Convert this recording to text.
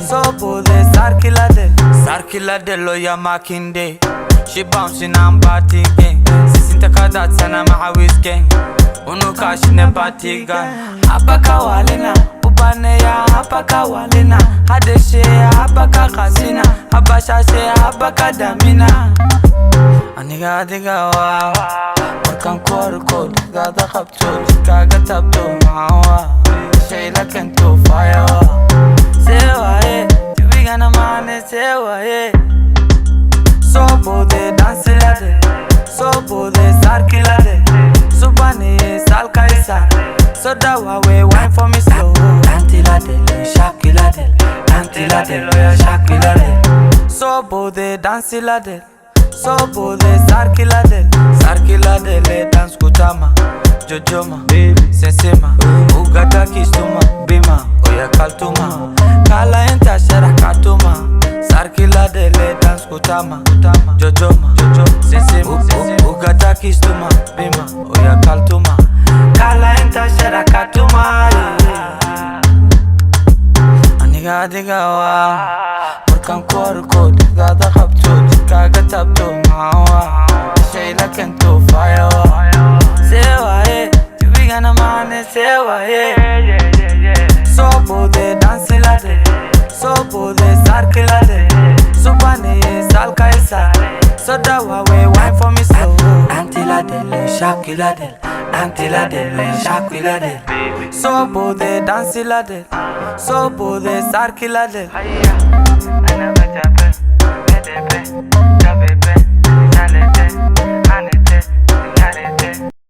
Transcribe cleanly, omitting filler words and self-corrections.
So bode sarkila de lo ya makinde. She bouncing and party gang. Sisinta kadat sana mahawis gang. Unu kashi ne party gang. Apaka walina ubane ya apaka walina. Hadeshe apaka kasina. Abashashe apaka damina. Aniga diga wa Markan korko diga da khabto Kaga tabto maawa Shayla kento fire wa Sewa ye Tibi gana mane sewa ye So bode dansi lade So bode sarki lade Subane sal kaisa So dawa we wine for me slow Danti lade lo shaki lade Danti lade lo ya shaki lade So bode dansi lade So bode sarki lade le dance kutama Jojoma, sensema Ugata kistuma, bima Oya kaltuma Kala enta shera katuma Sarki lade le dance kutama Jojoma, sensema Ugata kistuma, bima Oya kaltuma Kala enta shera katuma Aniga diga wa Markan korko diga da khabto Kaga tabto maawa Shayla kento fire wa Sewa ye Tibi gana mane sewa ye So bode dansi lade So bode sarki lade Subane sal kaisa So dawa we wine for me slow Danti lade le shaki lade Danti lade le shaki lade So bode dansi lade So bode sarki lade